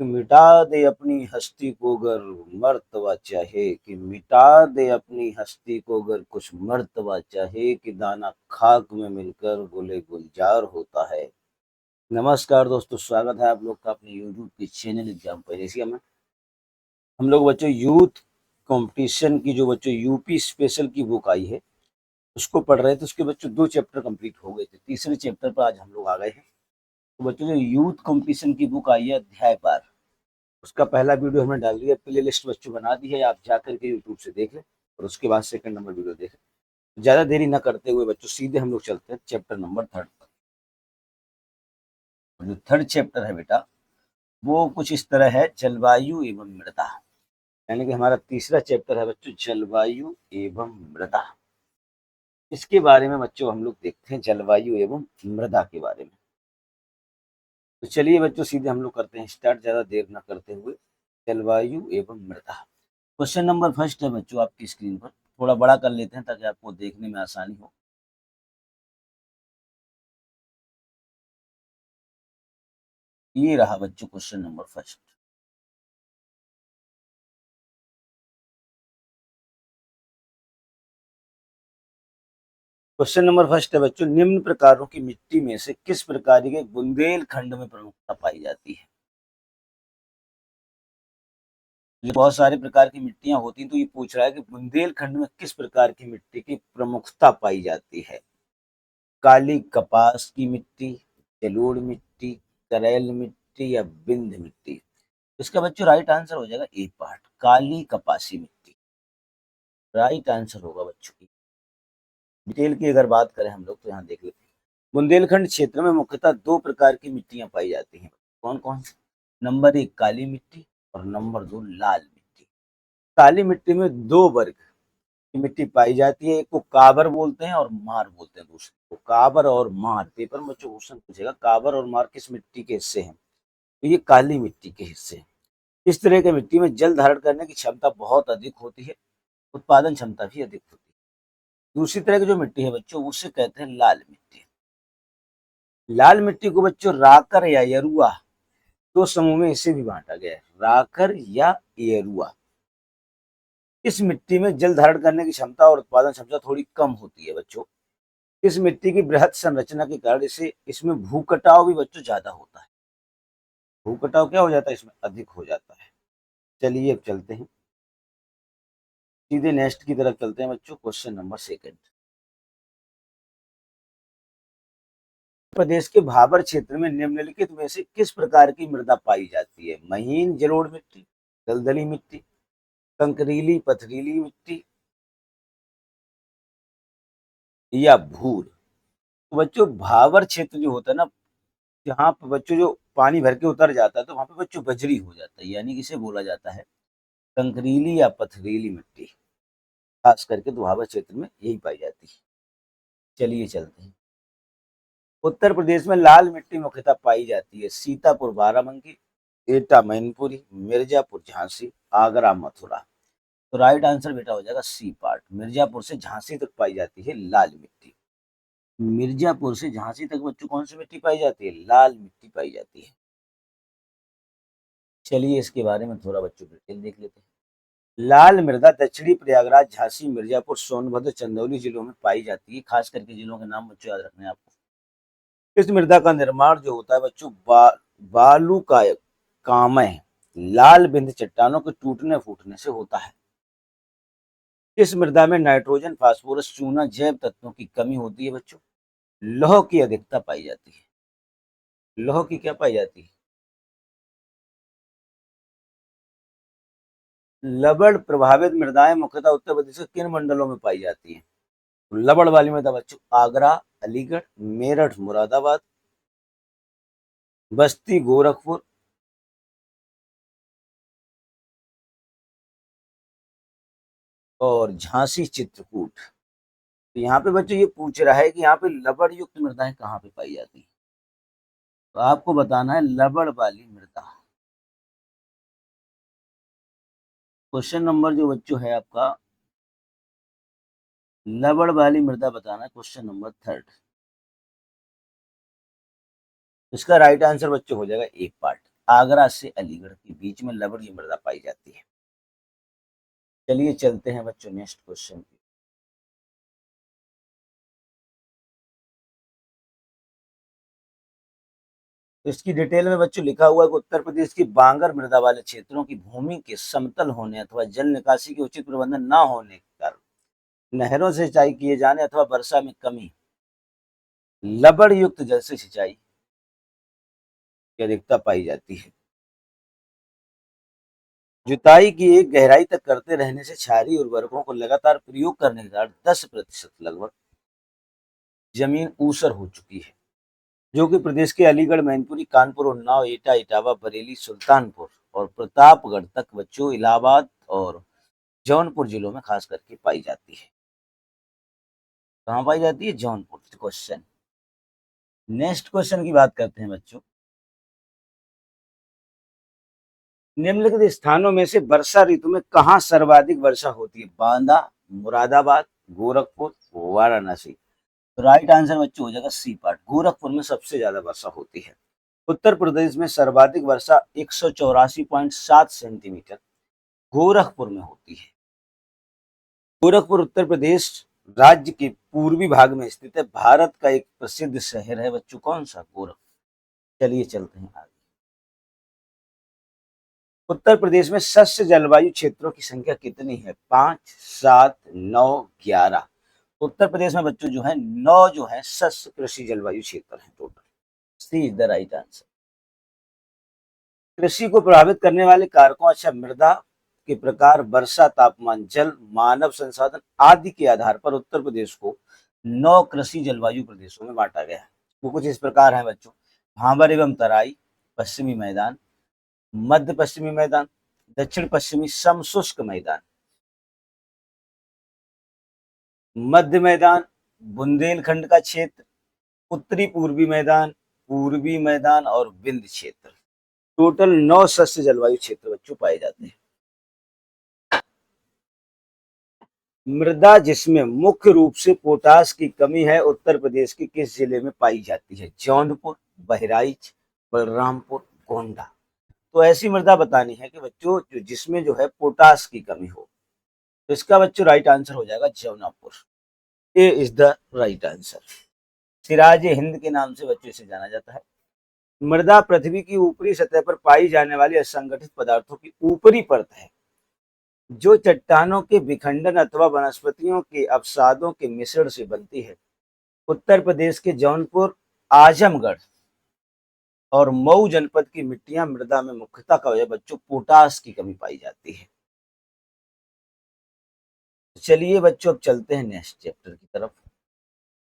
कि मिटा दे अपनी हस्ती को अगर मर्तबा चाहे, कि मिटा दे अपनी हस्ती को अगर कुछ मर्तबा चाहे, कि दाना खाक में मिलकर गुले गुलजार होता है। नमस्कार दोस्तों, स्वागत है आप लोग का अपने यूट्यूब के चैनल एग्जाम पहेलियाँ में। हम लोग बच्चों यूथ कंपटीशन की जो बच्चों यूपी स्पेशल की बुक आई है उसको पढ़ रहे थे। उसके बच्चों 2 चैप्टर कंप्लीट हो गए थे, तीसरे चैप्टर पर आज हम लोग आ गए हैं। तो बच्चों जो यूथ कंपटीशन की बुक आई है अध्याय पार, उसका पहला वीडियो हमने डाल दिया, प्ले लिस्ट बच्चों बना दी है, आप जाकर के यूट्यूब से देख लें और उसके बाद सेकंड नंबर वीडियो देखें। ज़्यादा देरी न करते हुए बच्चों सीधे हम लोग चलते हैं चैप्टर नंबर 3 पर। जो 3rd चैप्टर है बेटा वो कुछ इस तरह है, जलवायु एवं मृदा। यानी कि हमारा तीसरा चैप्टर है बच्चों जलवायु एवं मृदा। इसके बारे में बच्चों हम लोग देखते हैं, जलवायु एवं मृदा के बारे में। तो चलिए बच्चों सीधे हम लोग करते हैं स्टार्ट, ज़्यादा देर न करते हुए। जलवायु एवं मृदा। क्वेश्चन नंबर फर्स्ट है बच्चों आपकी स्क्रीन पर, थोड़ा बड़ा कर लेते हैं ताकि आपको देखने में आसानी हो। ये रहा बच्चों question number first. Question number first है बच्चों, निम्न प्रकारों की मिट्टी में से किस प्रकार के बुंदेलखंड में प्रमुखता पाई जाती है। ये बहुत सारे प्रकार की मिट्टियां होती हैं, तो ये पूछ रहा है कि बुंदेलखंड में किस प्रकार की मिट्टी की प्रमुखता पाई जाती है। काली कपास की मिट्टी, जलोढ़ मिट्टी, करेल मिट्टी या बिंद मिट्टी। इसका बच्चों राइट आंसर हो जाएगा ए पार्ट, काली कपासी मिट्टी राइट आंसर होगा बच्चों। डिटेल की अगर बात करें हम लोग तो यहाँ देख लेते हैं। बुंदेलखंड क्षेत्र में मुख्यतः 2 प्रकार की मिट्टियां पाई जाती हैं। कौन कौन सी? नंबर 1 काली मिट्टी और नंबर 2 लाल मिट्टी। काली मिट्टी में 2 वर्ग की मिट्टी पाई जाती है, एक को काबर बोलते हैं और मार बोलते हैं, दूसरे को काबर और मार। पेपर में बच्चों क्वेश्चन पूछेगा काबर और मार किस मिट्टी के हिस्से हैं, तो ये काली मिट्टी के हिस्से हैं। इस तरह की मिट्टी में जल धारण करने की क्षमता बहुत अधिक होती है, उत्पादन क्षमता भी अधिक होती है। दूसरी तरह की जो मिट्टी है बच्चों उसे कहते हैं लाल मिट्टी। लाल मिट्टी को बच्चों राकर या यरुआ 2 समूह में इसे भी बांटा गया है, राकर या यरुआ। इस मिट्टी में जल धारण करने की क्षमता और उत्पादन क्षमता थोड़ी कम होती है बच्चों। इस मिट्टी की बृहद संरचना के कारण इसमें भूकटाव भी बच्चों ज्यादा होता है। भूकटाव क्या हो जाता है, इसमें अधिक हो जाता है। चलिए अब चलते हैं सीधे नेक्स्ट की तरफ चलते हैं बच्चों। क्वेश्चन नंबर सेकंड, प्रदेश के भाबर क्षेत्र में निम्नलिखित में से किस प्रकार की मृदा पाई जाती है। महीन जलोढ़ मिट्टी, दलदली मिट्टी, कंकरीली पथरीली मिट्टी या भूर। तो बच्चों भाबर क्षेत्र जो होता है ना, जहाँ पे बच्चों जो पानी भर के उतर जाता है तो वहां पे बच्चों बजरी हो जाता है, यानी कि इसे बोला जाता है कंकरीली या पथरीली मिट्टी। खास करके दोहाबा क्षेत्र में यही पाई जाती है। चलिए चलते हैं। उत्तर प्रदेश में लाल मिट्टी मुख्यतः पाई जाती है सीतापुर बाराबंकी, एटा मैनपुरी, मिर्जापुर झांसी, आगरा मथुरा। तो राइट आंसर बेटा हो जाएगा सी पार्ट, मिर्जापुर से झांसी तक पाई जाती है लाल मिट्टी। मिर्जापुर से झांसी तक बच्चों कौन सी मिट्टी पाई जाती है, लाल मिट्टी पाई जाती है। चलिए इसके बारे में थोड़ा बच्चों डिटेल देख लेते हैं। लाल मृदा दक्षिणी प्रयागराज, झांसी, मिर्जापुर, सोनभद्र, चंदौली जिलों में पाई जाती है। खास करके जिलों के नाम बच्चों याद रखने हैं आपको। इस मृदा का निर्माण जो होता है बच्चों बालू का कामय लाल बिंद चट्टानों के टूटने फूटने से होता है। इस मृदा में नाइट्रोजन, फास्फोरस, चूना जैव तत्वों की कमी होती है बच्चों। लौह की अधिकता पाई जाती है। लौह की क्या पाई जाती है, लवण प्रभावित मृदाएं मुख्यतः उत्तर प्रदेश के किन मंडलों में पाई जाती हैं। लवण वाली मृदा बच्चों आगरा, अलीगढ़, मेरठ, मुरादाबाद, बस्ती, गोरखपुर और झांसी, चित्रकूट। तो यहाँ पे बच्चों ये पूछ रहा है कि यहाँ पे लवण युक्त मृदाएं कहाँ पे पाई जाती हैं, तो आपको बताना है लवण वाली मृदा। क्वेश्चन नंबर जो बच्चों है आपका, लवण वाली मृदा बताना है, क्वेश्चन नंबर 3rd। इसका राइट आंसर बच्चों हो जाएगा एक पार्ट, आगरा से अलीगढ़ के बीच में लवणीय मृदा पाई जाती है। चलिए चलते हैं बच्चों नेक्स्ट क्वेश्चन पे। तो इसकी डिटेल में बच्चों लिखा हुआ है कि उत्तर प्रदेश की बांगर मृदा वाले क्षेत्रों की भूमि के समतल होने अथवा जल निकासी के उचित प्रबंधन न होने के कारण नहरों से सिंचाई किए जाने अथवा वर्षा में कमी, लवण युक्त जल से सिंचाई की अधिकता पाई जाती है। जुताई की एक गहराई तक करते रहने से क्षारीय उर्वरकों को लगातार प्रयोग करने के कारण 10% लगभग जमीन ऊसर हो चुकी है, जो कि प्रदेश के अलीगढ़, मैनपुरी, कानपुर, उन्नाव, एटा, इटावा, बरेली, सुल्तानपुर और प्रतापगढ़ तक बच्चों इलाहाबाद और जौनपुर जिलों में खास करके पाई जाती है। कहाँ पाई जाती है? जौनपुर। क्वेश्चन नेक्स्ट क्वेश्चन की बात करते हैं बच्चों। निम्नलिखित स्थानों में से वर्षा ऋतु में कहाँ सर्वाधिक वर्षा होती है? बांदा, मुरादाबाद, गोरखपुर, वाराणसी। तो राइट आंसर बच्चों हो जाएगा सी पार्ट, गोरखपुर में सबसे ज्यादा वर्षा होती है। उत्तर प्रदेश में सर्वाधिक वर्षा 184.7 सेंटीमीटर गोरखपुर में होती है। गोरखपुर उत्तर प्रदेश राज्य के पूर्वी भाग में स्थित है। भारत का एक प्रसिद्ध शहर है बच्चों, कौन सा? गोरखपुर। चलिए चलते हैं आगे। उत्तर प्रदेश में शस्य जलवायु क्षेत्रों की संख्या कितनी है? 5, 7, 9, 11। उत्तर प्रदेश में बच्चों जो है 9 जो है शस्य कृषि जलवायु क्षेत्र है total. C is the right answer. कृषि को प्रभावित करने वाले कारकों, अच्छा, मृदा के प्रकार, वर्षा, तापमान, जल, मानव संसाधन आदि के आधार पर उत्तर प्रदेश को 9 कृषि जलवायु प्रदेशों में बांटा गया है। वो कुछ इस प्रकार है बच्चों: भाबर एवं तराई, पश्चिमी मैदान, मध्य पश्चिमी मैदान, दक्षिण पश्चिमी समशुष्क मैदान, मध्य मैदान, बुंदेलखंड का क्षेत्र, उत्तरी पूर्वी मैदान, पूर्वी मैदान और विंध्य क्षेत्र। टोटल 9 शस्य जलवायु क्षेत्र बच्चों पाए जाते हैं। मृदा जिसमें मुख्य रूप से पोटास की कमी है उत्तर प्रदेश के किस जिले में पाई जाती है? जौनपुर, बहराइच, बलरामपुर, गोंडा। तो ऐसी मृदा बतानी है कि बच्चों जो जिसमें जो है पोटास की कमी हो। तो इसका बच्चों राइट आंसर हो जाएगा Jaunapur. A is the right answer. Siraj Hind के नाम से बच्चों इसे जाना जाता है। मृदा पृथ्वी की ऊपरी सतह पर पाई जाने वाली असंगठित पदार्थों की ऊपरी परत है, जो चट्टानों के विखंडन अथवा वनस्पतियों के अवसादों के मिश्रण से बनती है। उत्तर प्रदेश के जौनपुर, आजमगढ़ और मऊ जनपद की मिट्टियां मृदा में मुख्यतः क्या है बच्चों? पोटास की कमी पाई जाती है। चलिए बच्चों अब चलते हैं नेक्स्ट चैप्टर की तरफ।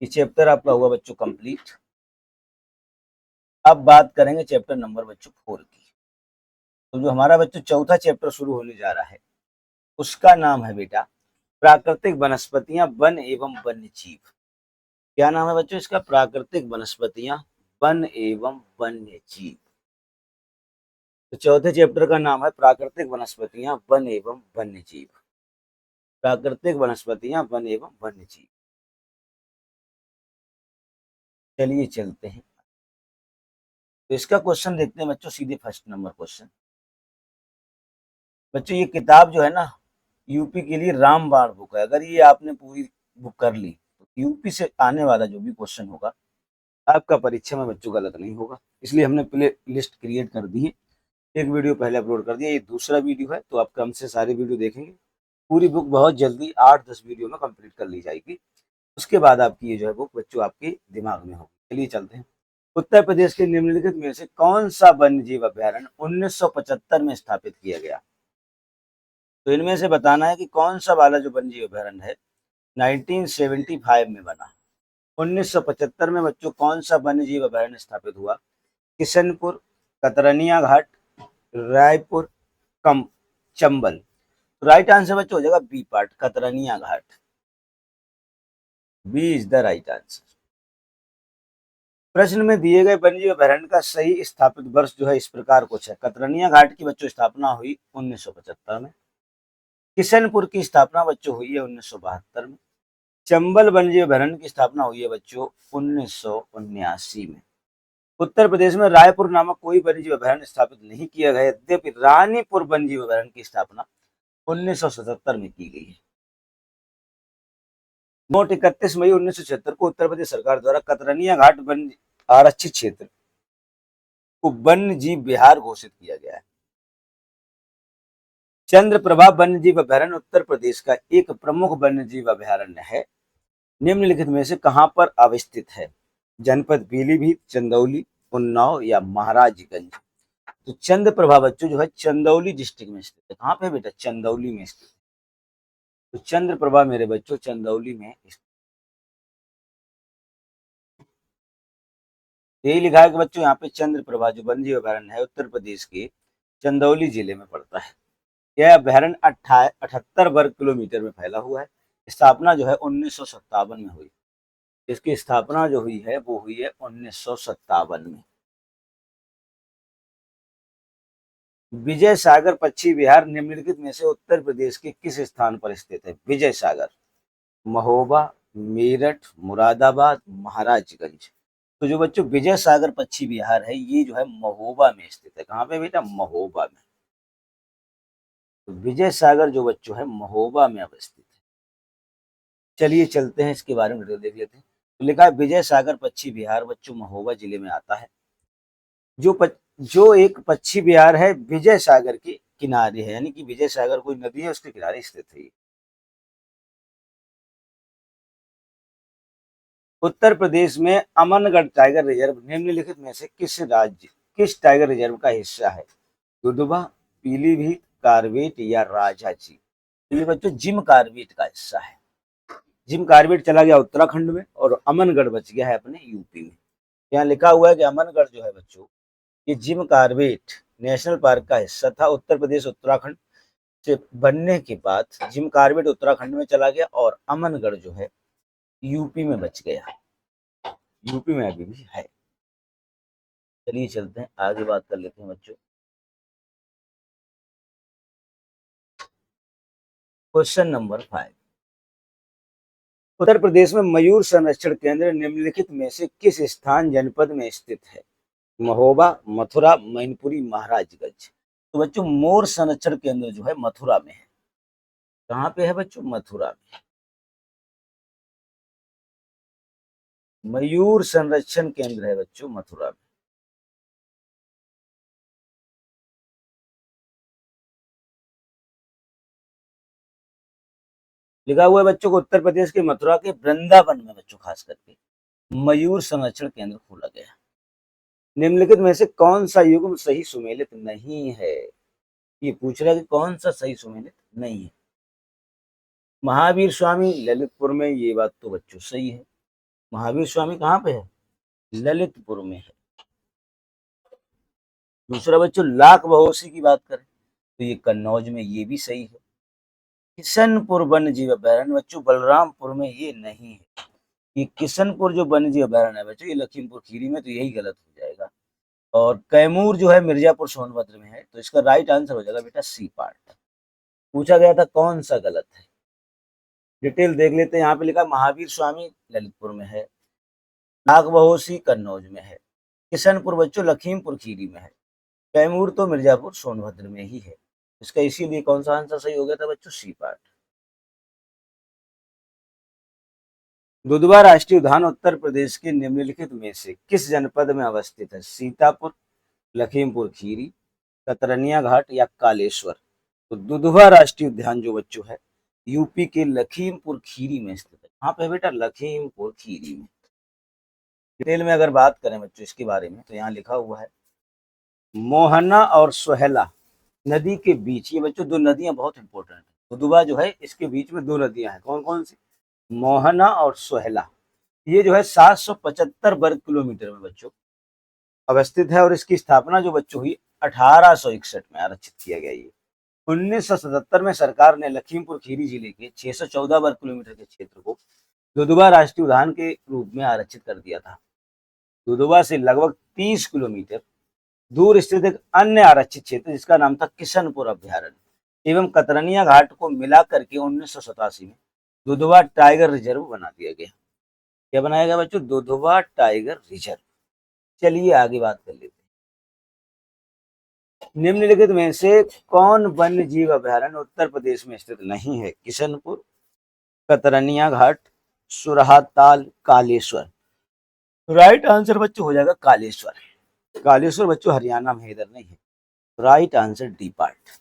ये चैप्टर आपका हुआ बच्चों कंप्लीट। अब बात करेंगे चैप्टर नंबर बच्चों 4 की। तो जो हमारा बच्चों चौथा चैप्टर शुरू होने जा रहा है उसका नाम है बेटा प्राकृतिक वनस्पतियां, वन एवं वन्य जीव। क्या नाम है बच्चों इसका? प्राकृतिक वनस्पतियां, वन एवं वन्य जीव। तो चौथे चैप्टर का नाम है प्राकृतिक वनस्पतियां, वन एवं वन्य जीव। प्राकृतिक वनस्पतियां, वन एवं वन्य जीव। चलिए चलते हैं। तो इसका क्वेश्चन देखते हैं बच्चों, सीधे फर्स्ट नंबर क्वेश्चन। बच्चों ये किताब जो है ना यूपी के लिए रामबाण बुक है। अगर ये आपने पूरी बुक कर ली तो यूपी से आने वाला जो भी क्वेश्चन होगा आपका परीक्षा में बच्चों गलत नहीं होगा। इसलिए हमने प्ले लिस्ट क्रिएट कर दी है। एक वीडियो पहले अपलोड कर दिया, ये दूसरा वीडियो है, तो आप कम से सारे वीडियो देखेंगे। पूरी बुक बहुत जल्दी 8-10 वीडियो में कंप्लीट कर ली जाएगी। उसके बाद आपकी ये जो है बुक बच्चों आपके दिमाग में होगी। चलिए चलते हैं। उत्तर प्रदेश के निम्नलिखित में से कौन सा वन्य जीव अभ्यारण्य 1975 में स्थापित किया गया? तो इनमें से बताना है कि कौन सा वाला जो वन्य जीव अभ्यारण्य है 1975 में बना। 1975 में बच्चों कौन सा वन्य जीव अभ्यारण्य स्थापित हुआ? किशनपुर, कतरनिया घाट, रायपुर, कम चंबल। तो राइट आंसर बच्चों हो जाएगा B part, Katarnia Ghat. B is the right answer. प्रश्न में दिए गए वन्यजीव अभयारण्य का सही स्थापित वर्ष जो है इस प्रकार कुछ है। कतरनिया घाट की बच्चों स्थापना हुई 1975 में। किशनपुर की स्थापना बच्चों हुई है 1972 में। चंबल वन्यजीव अभयारण्य की स्थापना हुई है बच्चों 1979 में। उत्तर प्रदेश में रायपुर नामक कोई वन्यजीव अभयारण्य स्थापित नहीं किया गया, यद्यपि रानीपुर वन्यजीव अभयारण्य की स्थापना 1977 में की गई है। नोट 31 मई 1976 को उत्तर प्रदेश सरकार द्वारा कतरनिया घाट वन्य आरक्षित क्षेत्र को वन्य जीव विहार घोषित किया गया है। चंद्रप्रभा वन्यजीव अभयारण्य उत्तर प्रदेश का एक प्रमुख वन्यजीव अभयारण्य है। निम्नलिखित में से कहां पर अवस्थित है? जनपद पीलीभीत, चंदौली, उन्नाव या महाराजगंज। तो चंद्रप्रभा बच्चों जो है चंदौली डिस्ट्रिक्ट में स्थित है। कहां पे बेटा? चंदौली में स्थित है। तो चंद्रप्रभा मेरे बच्चों चंदौली में स्थित। यही लिखा है कि बच्चों यहाँ पे चंद्रप्रभा जो वन्यजीव अभयारण्य है उत्तर प्रदेश के चंदौली जिले में पड़ता है। यह अभयारण्य 78 वर्ग किलोमीटर में फैला हुआ है। स्थापना जो है 1957 में हुई। इसकी स्थापना जो हुई है वो हुई है 1957 में। विजय सागर पक्षी विहार निम्नलिखित में से उत्तर प्रदेश के किस स्थान पर स्थित है? विजय सागर, महोबा, मेरठ, मुरादाबाद, महाराजगंज। तो जो बच्चों विजय सागर पक्षी विहार है ये जो है महोबा में स्थित है। कहाँ पे बेटा? महोबा में। तो विजय सागर जो बच्चों है महोबा में अवस्थित है। चलिए चलते हैं इसके बारे में देख लेते हैं। तो लिखा है विजय सागर पक्षी विहार बच्चों महोबा जिले में आता है। जो एक पक्षी विहार है विजय सागर के किनारे है, यानी कि विजय सागर कोई नदी है उसके किनारे स्थित है। उत्तर प्रदेश में अमनगढ़ टाइगर रिजर्व निम्नलिखित में से किस टाइगर रिजर्व का हिस्सा है? दुधवा, पीलीभीत, कार्बेट या राजाजी। ये बच्चों जिम कार्बेट का हिस्सा है। जिम कार्बेट चला गया उत्तराखंड में और अमनगढ़ बच गया है अपने यूपी में। यहाँ लिखा हुआ है कि अमनगढ़ जो है बच्चों ये जिम कार्बेट नेशनल पार्क का हिस्सा था। उत्तर प्रदेश उत्तराखंड से बनने के बाद जिम कार्बेट उत्तराखंड में चला गया और अमनगढ़ जो है यूपी में बच गया। यूपी में अभी भी है। चलिए चलते हैं आगे बात कर लेते हैं बच्चों। क्वेश्चन नंबर 5, उत्तर प्रदेश में मयूर संरक्षण केंद्र निम्नलिखित में से किस स्थान जनपद में स्थित है? महोबा, मथुरा, मैनपुरी, महाराजगंज। तो बच्चों मोर संरक्षण केंद्र जो है मथुरा में है। कहाँ पे है बच्चों? मथुरा में। मयूर संरक्षण केंद्र है बच्चों मथुरा में। लिखा हुआ है बच्चों को उत्तर प्रदेश के मथुरा के वृंदावन में बच्चों खास करके मयूर संरक्षण केंद्र खोला गया। निम्नलिखित में से कौन सा युग्म सही सुमेलित नहीं है? ये पूछ रहा है कि कौन सा सही सुमेलित नहीं है। महावीर स्वामी ललितपुर में, ये बात तो बच्चों सही है। महावीर स्वामी कहाँ पे है? ललितपुर में है। दूसरा बच्चों लाख बहोशी की बात करें तो ये कन्नौज में, ये भी सही है। किशनपुर वन्य जीव अभयारण्य बच्चों बलरामपुर में ये नहीं है। ये किशनपुर जो वन्य जीव अभयारण्य है बच्चों ये लखीमपुर खीरी में, तो यही गलत हो जाएगा। और कैमूर जो है मिर्जापुर सोनभद्र में है, तो इसका राइट आंसर हो जाएगा बेटा सी पार्ट। पूछा गया था कौन सा गलत है, डिटेल देख लेते हैं। यहाँ पे लिखा महावीर स्वामी ललितपुर में है, नाग बहोशी कन्नौज में है, किशनपुर बच्चों लखीमपुर खीरी में है, कैमूर तो मिर्जापुर सोनभद्र में ही है। इसका इसीलिए कौन सा आंसर सही हो गया था बच्चों? C part. दुधवा राष्ट्रीय उद्यान उत्तर प्रदेश के निम्नलिखित में से किस जनपद में अवस्थित है? सीतापुर, लखीमपुर खीरी, कतरनिया घाट या कालेश्वर। तो दुधवा राष्ट्रीय उद्यान जो बच्चों है यूपी के लखीमपुर खीरी में स्थित है। कहाँ पे बेटा? लखीमपुर खीरी में। डिटेल में अगर बात करें बच्चों इसके बारे में तो यहाँ लिखा हुआ है मोहना और सोहेला नदी के बीच, ये बच्चों दो नदियां बहुत इंपॉर्टेंट है। दुधवा जो है इसके बीच में दो नदियां हैं। कौन कौन सी? मोहना और सोहेला। ये जो है 775 वर्ग किलोमीटर में बच्चों अवस्थित है और इसकी स्थापना जो बच्चों हुई 1861 में आरक्षित किया गया। ये 1977 में सरकार ने लखीमपुर खीरी जिले के 614 वर्ग किलोमीटर के क्षेत्र को दुधवा राष्ट्रीय उद्यान के रूप में आरक्षित कर दिया था। दुधवा से लगभग 30 किलोमीटर दूर स्थित एक अन्य आरक्षित क्षेत्र जिसका नाम था किशनपुर अभ्यारण्य एवं कतरनिया घाट को मिला करके 1987 में दुधवा टाइगर रिजर्व बना दिया गया। क्या बनाया गया बच्चों? Dudhwa tiger reserve. चलिए आगे बात कर लेते हैं। निम्नलिखित में से कौन वन्य जीव अभयारण्य उत्तर प्रदेश में स्थित नहीं है? किशनपुर, कतरनिया घाट, सुरहाताल, कालेश्वर। राइट आंसर बच्चों हो जाएगा कालेश्वर। कालेश्वर बच्चों हरियाणा में, इधर नहीं है। Right answer D part.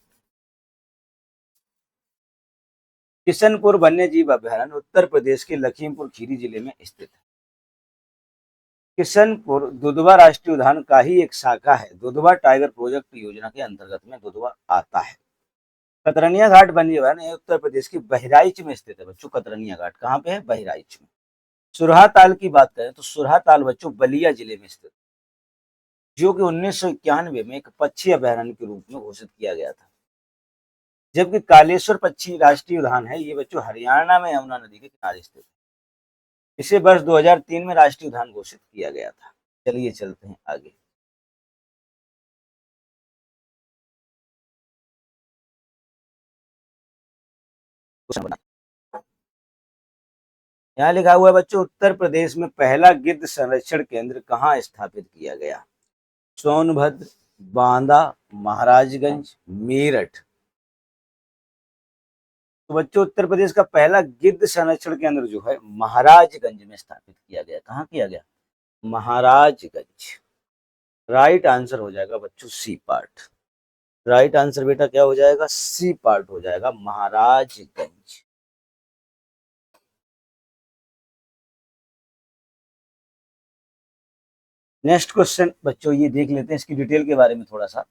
Kishanpur वन्य जीव अभयारण्य उत्तर प्रदेश के लखीमपुर खीरी जिले में स्थित है। किशनपुर दुधवा राष्ट्रीय उद्यान का ही एक शाखा है। दुधवा टाइगर प्रोजेक्ट योजना के अंतर्गत में दुधवा आता है। कतरनिया घाट वन्य अभयारण्य उत्तर प्रदेश के बहराइच में स्थित है बच्चों। कतरनिया घाट कहाँ पे है? बहराइच में। सुरहा ताल की बात करें तो सुरहा ताल बच्चों बलिया जिले में स्थित, जो कि 1991 में एक पक्षी अभयारण्य के रूप में घोषित किया गया था। जबकि कालेश्वर पक्षी राष्ट्रीय उद्यान है, ये बच्चों हरियाणा में यमुना नदी के किनारे स्थित है। इसे वर्ष 2003 में राष्ट्रीय उद्यान घोषित किया गया था। चलिए चलते हैं आगे। यहाँ लिखा हुआ है बच्चों, उत्तर प्रदेश में पहला गिद्ध संरक्षण केंद्र कहाँ स्थापित किया गया? सोनभद्र, बांदा, महाराजगंज, मेरठ। तो बच्चों उत्तर प्रदेश का पहला गिद्ध संरक्षण केंद्र जो है महाराजगंज में स्थापित किया गया। कहाँ किया गया? महाराजगंज। राइट आंसर हो जाएगा बच्चों सी पार्ट। राइट आंसर बेटा क्या हो जाएगा? सी पार्ट हो जाएगा, महाराजगंज। नेक्स्ट क्वेश्चन बच्चों ये देख लेते हैं, इसकी डिटेल के बारे में थोड़ा सा।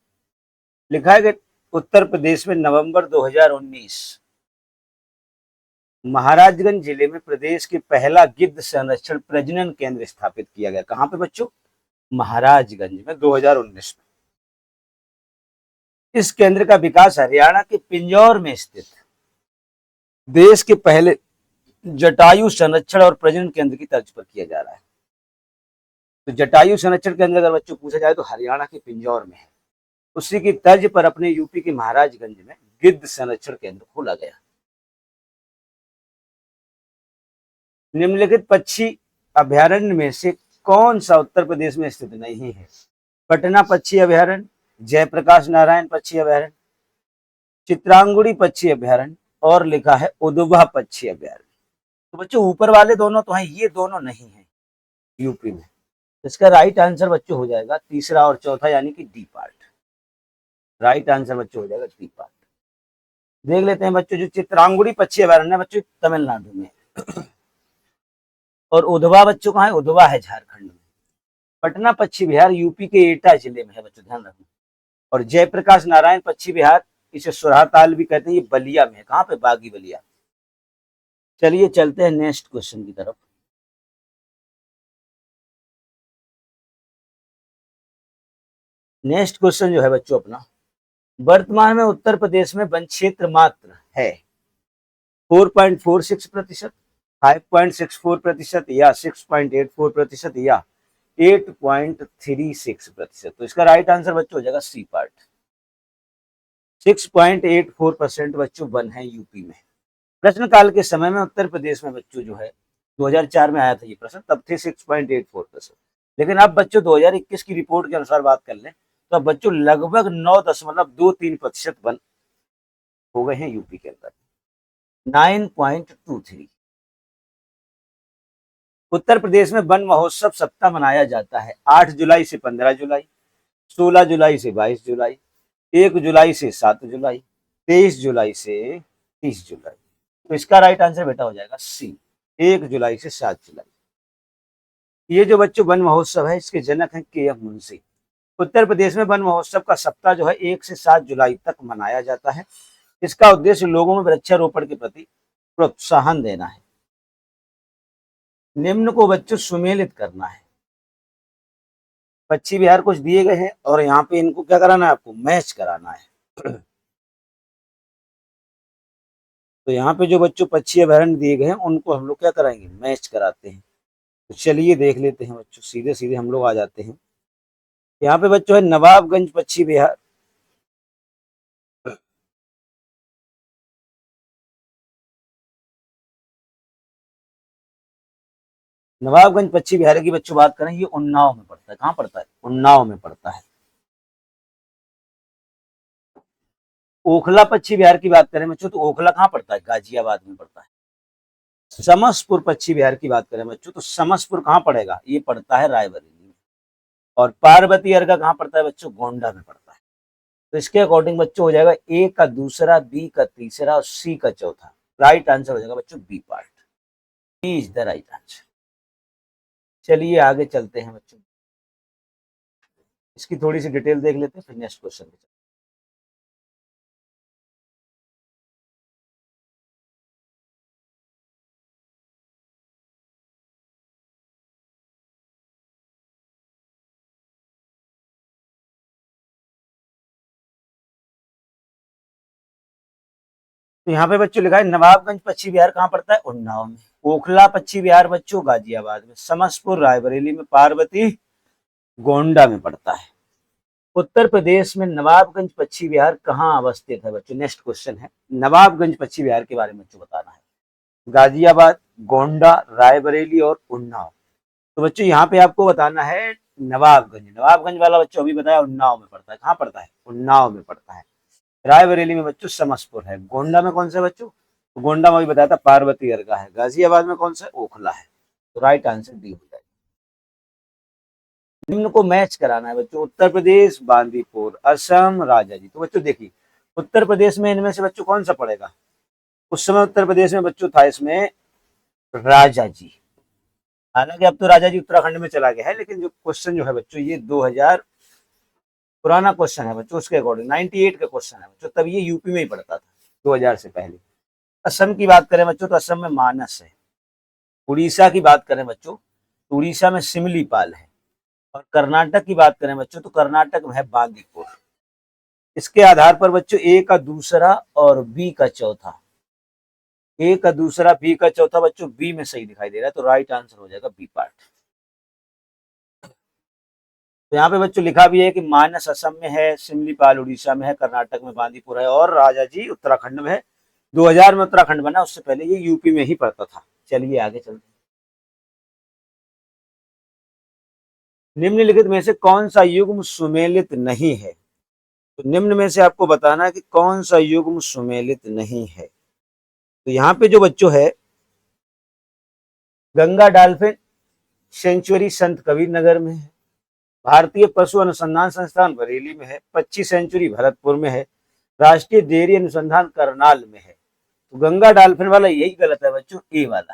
लिखा है कि उत्तर प्रदेश में नवंबर 2019 महाराजगंज जिले में प्रदेश के पहला गिद्ध संरक्षण प्रजनन केंद्र स्थापित किया गया। कहाँ पे बच्चों? महाराजगंज में 2019 में। इस केंद्र का विकास हरियाणा के पिंजौर में स्थित देश के पहले जटायु संरक्षण और प्रजनन केंद्र की तर्ज पर किया जा रहा है। तो जटायु संरक्षण केंद्र अगर बच्चों पूछा जाए तो हरियाणा के पिंजौर में है। उसी की तर्ज पर अपने यूपी के महाराजगंज में गिद्ध संरक्षण केंद्र खोला गया। निम्नलिखित पक्षी अभयारण्य में से कौन सा उत्तर प्रदेश में स्थित नहीं है? पटना पक्षी अभयारण्य, जयप्रकाश नारायण पक्षी अभयारण्य, चित्रांगुड़ी पक्षी अभयारण्य और लिखा है उदुभा पक्षी अभयारण्य। तो बच्चों ऊपर वाले दोनों तो हैं, ये दोनों नहीं है यूपी में। इसका राइट आंसर बच्चों हो जाएगा तीसरा और चौथा यानी कि डी पार्ट। राइट आंसर बच्चों हो जाएगा डी पार्ट। देख लेते हैं बच्चों, जो चित्रांगुड़ी पक्षी अभयारण्य बच्चों तमिलनाडु में, और उधवा बच्चों कहाँ है? उधवा है झारखंड में। पटना पक्षी विहार यूपी के एटा जिले में है बच्चों, ध्यान रखना। और जयप्रकाश नारायण पक्षी विहार, इसे सुरहाताल भी कहते हैं, ये बलिया में है। कहाँ पे? बागी बलिया। चलिए चलते हैं नेक्स्ट क्वेश्चन की तरफ। नेक्स्ट क्वेश्चन जो है बच्चों अपना, वर्तमान में उत्तर प्रदेश में वन क्षेत्र मात्र है 4.46%, 5.64% या 6.84% या 8.36%। तो इसका राइट आंसर बच्चों हो जाएगा सी पार्ट। 6.84% बच्चों वन है यूपी में। प्रश्न काल के समय में उत्तर प्रदेश में बच्चों जो है 2004 में आया था ये प्रश्न, तब थे 6.84%। लेकिन अब बच्चों 2021 की रिपोर्ट के अनुसार बात कर लें तो अब बच्चों लगभग 9.23% वन हो गए हैं यूपी के अंदर। 9.23। उत्तर प्रदेश में वन महोत्सव सप्ताह मनाया जाता है 8 जुलाई से 15 जुलाई, 16 जुलाई से 22 जुलाई, 1 जुलाई से 7 जुलाई, 23 जुलाई से 30 जुलाई। तो इसका राइट आंसर बेटा हो जाएगा सी, 1 जुलाई से 7 जुलाई। ये जो बच्चों वन महोत्सव है इसके जनक हैं के एम मुंशी। उत्तर प्रदेश में वन महोत्सव का सप्ताह जो है 1 से 7 जुलाई तक मनाया जाता है। इसका उद्देश्य लोगों में वृक्षारोपण के प्रति प्रोत्साहन देना है। निम्न को बच्चों सुमेलित करना है। पक्षी विहार कुछ दिए गए हैं और यहाँ पे इनको क्या कराना है? आपको मैच कराना है। तो यहाँ पे जो बच्चों पक्षी अभयारण्य दिए गए हैं उनको हम लोग क्या कराएंगे? मैच कराते हैं। तो चलिए देख लेते हैं बच्चों, सीधे सीधे हम लोग आ जाते हैं। यहाँ पे बच्चों है नवाबगंज पक्षी विहार, नवाबगंज पश्चिम बिहार की बच्चों बात करें, ये उन्नाव में पड़ता है। कहाँ पड़ता है? उन्नाव में पड़ता है। ओखला पश्चिम बिहार की बात करें बच्चों, तो ओखला कहाँ पड़ता है? गाजियाबाद में पड़ता है। समसपुर पश्चिम बिहार की बात करें बच्चों, तो समसपुर कहाँ पड़ेगा? ये पड़ता है रायबरेली में। और पार्वती अर्गा कहाँ पड़ता है बच्चों? गोंडा में पड़ता है। तो इसके अकॉर्डिंग बच्चों हो जाएगा ए का दूसरा, बी का तीसरा और सी का चौथा। राइट आंसर हो जाएगा बच्चों B part. B is the right answer. चलिए आगे चलते हैं बच्चों, इसकी थोड़ी सी डिटेल देख लेते हैं, फिर नेक्स्ट क्वेश्चन। तो यहाँ पे बच्चों लिखा है नवाबगंज पश्चिम बिहार कहाँ पड़ता है? उन्नाव में। ओखला पश्चिम बिहार बच्चों गाजियाबाद में। समसपुर रायबरेली में। पार्वती गोंडा में पड़ता है। उत्तर प्रदेश में नवाबगंज पश्चिम बिहार कहाँ अवस्थित है बच्चों? नेक्स्ट क्वेश्चन है, नवाबगंज पश्चिम बिहार के बारे में बच्चों बताना है। गाजियाबाद, गोंडा, रायबरेली और उन्नाव। तो बच्चों यहाँ पे आपको बताना है नवाबगंज। नवाबगंज वाला बच्चों अभी बताया उन्नाव में पड़ता है। कहाँ पड़ता है? उन्नाव में पड़ता है। रायबरेली में बच्चों समसपुर है। गोंडा में कौन सा बच्चों? तो गोंडा में भी बताया था पार्वती अर्गा है। गाजियाबाद में कौन सा? ओखला है। तो राइट आंसर डी हो जाएगा। निम्न को मैच कराना है बच्चों, उत्तर प्रदेश बांदीपुर, असम राजाजी। तो बच्चों देखिए, उत्तर प्रदेश में इनमें से बच्चों कौन सा पड़ेगा? उस समय उत्तर प्रदेश में बच्चों था इसमें राजाजी। हालांकि अब तो राजाजी उत्तराखंड में चला गया है, लेकिन जो क्वेश्चन जो है बच्चों ये 2000 पुराना क्वेश्चन है बच्चों, उसके अकॉर्डिंग 98 का क्वेश्चन है बच्चों, तब ये यूपी में ही पड़ता था 2000 से पहले। असम की बात करें बच्चों, तो असम में मानस है। उड़ीसा की बात करें बच्चों, तो उड़ीसा में सिमलीपाल है। और कर्नाटक की बात करें बच्चों, तो कर्नाटक में है बांदीपुर। इसके आधार पर बच्चों ए का दूसरा और बी का चौथा, ए का दूसरा बी का चौथा बच्चों बी में सही दिखाई दे रहा है। तो राइट आंसर हो जाएगा बी पार्ट। तो यहाँ पे बच्चों लिखा भी है कि मानस असम में है, सिमलीपाल उड़ीसा में है, कर्नाटक में बांदीपुर है और राजाजी उत्तराखंड में है। 2000 में उत्तराखंड बना, उससे पहले ये यूपी में ही पड़ता था। चलिए आगे चलते हैं। निम्नलिखित में से कौन सा युग्म सुमेलित नहीं है? तो निम्न में से आपको बताना है कि कौन सा युग्म सुमेलित नहीं है। तो यहाँ पे जो बच्चों है, गंगा डॉल्फिन सेंचुरी संत कबीर नगर में है, भारतीय पशु अनुसंधान संस्थान बरेली में है, 25 सेंचुरी भरतपुर में है, राष्ट्रीय डेयरी अनुसंधान करनाल में है। तो गंगा डॉल्फिन वाला यही गलत है बच्चों, ए वाला।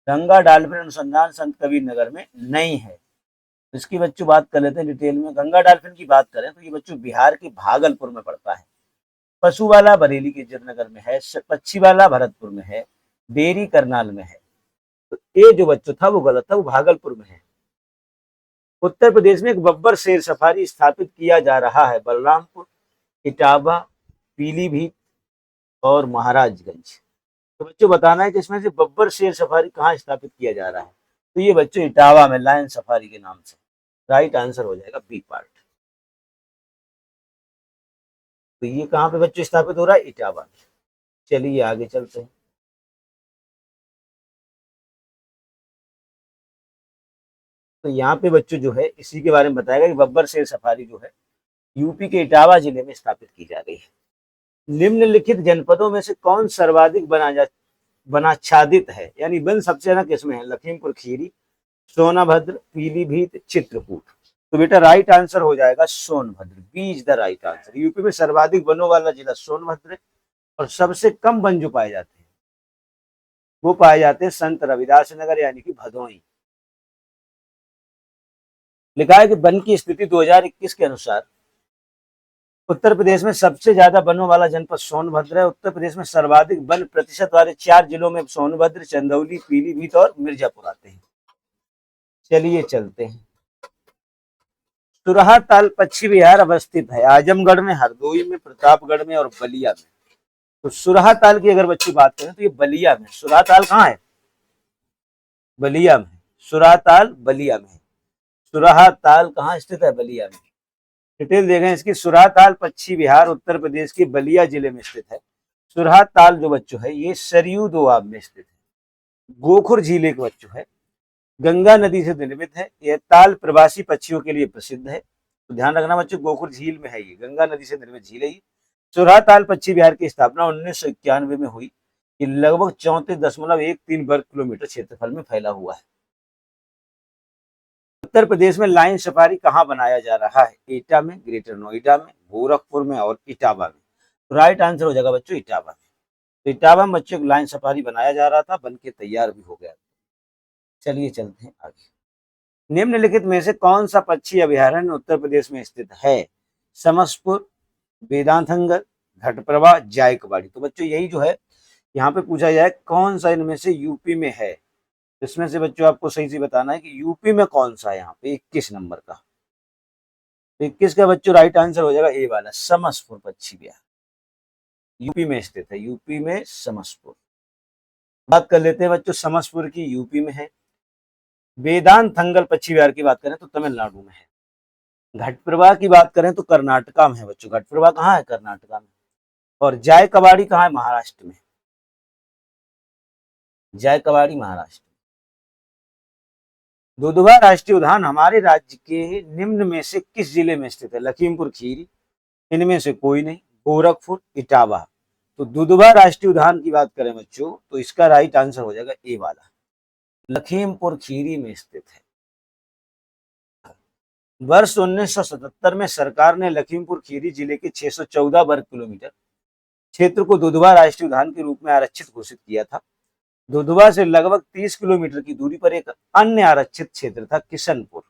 गंगा डॉल्फिन अनुसंधान संत कबीर नगर में नहीं है। इसकी बच्चों बात कर लेते हैं डिटेल में। गंगा डॉल्फिन की बात करें तो ये बच्चों बिहार के भागलपुर में पड़ता है। पशु वाला बरेली के इज्जतनगर में है, पक्षी वाला भरतपुर में है, डेयरी करनाल में है। तो ये जो बच्चों था वो गलत था, वो भागलपुर में है। उत्तर प्रदेश में एक बब्बर शेर सफारी स्थापित किया जा रहा है, बलरामपुर, इटावा, पीलीभीत और महाराजगंज। तो बच्चों बताना है कि इसमें से बब्बर शेर सफारी कहाँ स्थापित किया जा रहा है? तो ये बच्चों इटावा में, लायन सफारी के नाम से। राइट आंसर हो जाएगा बी पार्ट। तो ये कहाँ पे बच्चों स्थापित हो रहा है? इटावा में। चलिए आगे चलते हैं। तो यहाँ पे बच्चों जो है इसी के बारे में बताएगा कि बब्बर शेर सफारी जो है यूपी के इटावा जिले में स्थापित की जा रही है। निम्नलिखित जनपदों में से कौन सर्वाधिक वनाच्छादित है, यानी वन सबसे ज्यादा किसमें है? लखीमपुर खीरी, सोनभद्र, पीलीभीत, चित्रकूट। तो बेटा राइट आंसर हो जाएगा Sonbhadra. B is the right answer. UP में सर्वाधिक वनों वाला जिला सोनभद्र है और सबसे कम वन जो पाए जाते हैं वो पाए जाते हैं संत रविदास नगर यानी कि भदोही। लिखा है कि वन की स्थिति 2021 के अनुसार उत्तर प्रदेश में सबसे ज्यादा वनों वाला जनपद सोनभद्र है। उत्तर प्रदेश में सर्वाधिक वन प्रतिशत वाले 4 जिलों में सोनभद्र, चंदौली, पीलीभीत और मिर्जापुर आते हैं। चलिए चलते हैं। सुरहा ताल पश्चिम बिहार अवस्थित है, आजमगढ़ में, हरदोई में, प्रतापगढ़ में और बलिया में। तो सुरहा ताल की अगर बच्ची बात करें तो ये बलिया में। सुरहा ताल कहाँ है? बलिया में। सुरहा ताल बलिया में। सुरहा ताल कहाँ स्थित है? बलिया में। डिटेल देखें इसकी। सुरहा ताल पश्चिम बिहार उत्तर प्रदेश के बलिया जिले में स्थित है। सुरहा ताल जो बच्चों है ये सरयू दोआब में स्थित है। गोखुर झील एक बच्चों है गंगा नदी से निर्मित है। यह ताल प्रवासी पक्षियों के लिए प्रसिद्ध है। तो ध्यान रखना बच्चों, गोकुल झील में है ये, गंगा नदी से निर्मित झील है ये। सुरहा ताल पक्षी विहार की स्थापना 1991 में हुई। ये लगभग 34.13 वर्ग किलोमीटर क्षेत्रफल में फैला हुआ है। उत्तर प्रदेश में लाइन सफारी कहाँ बनाया जा रहा है? एटा में, ग्रेटर नोएडा में, गोरखपुर में और इटावा में। तो राइट आंसर हो जाएगा बच्चों इटावा में। तो इटावा में बच्चों लाइन सफारी बनाया जा रहा था, बन के तैयार भी हो गया। चलिए चलते हैं आगे। निम्नलिखित में से कौन सा पक्षी अभयारण्य उत्तर प्रदेश में स्थित है? समसपुर, वेदांतनगर, घटप्रभा, जायकवाड़ी। तो बच्चों यही जो है यहाँ पे पूछा जाए कौन सा इनमें से यूपी में है। इसमें से बच्चों आपको सही से बताना है कि यूपी में कौन सा है। यहाँ पे 21 नंबर का, 21 का बच्चों राइट आंसर हो जाएगा ए वाला, समसपुर पक्षी विहार यूपी में स्थित है। यूपी में समसपुर। बात कर लेते हैं बच्चों समसपुर की, यूपी में है। वेदांतनगर पक्षी विहार की बात करें तो तमिलनाडु में है। घटप्रभा की बात करें तो कर्नाटका में है बच्चों। घटप्रभा कहाँ है? कर्नाटका में। और जायकवाड़ी कहाँ है? महाराष्ट्र में। जायकवाड़ी महाराष्ट्र। दुधवा राष्ट्रीय उद्यान हमारे राज्य के निम्न में से किस जिले में स्थित है? लखीमपुर खीरी, इनमें से कोई नहीं, गोरखपुर, इटावा। तो दुधवा राष्ट्रीय उद्यान की बात करें बच्चों तो इसका राइट आंसर हो जाएगा ए वाला, लखीमपुर खीरी में स्थित है। वर्ष 1977 में सरकार ने लखीमपुर खीरी जिले के 614 वर्ग किलोमीटर क्षेत्र को दुधवा राष्ट्रीय उद्यान के रूप में आरक्षित घोषित किया था। दुधवा से लगभग 30 किलोमीटर की दूरी पर एक अन्य आरक्षित क्षेत्र था किशनपुर।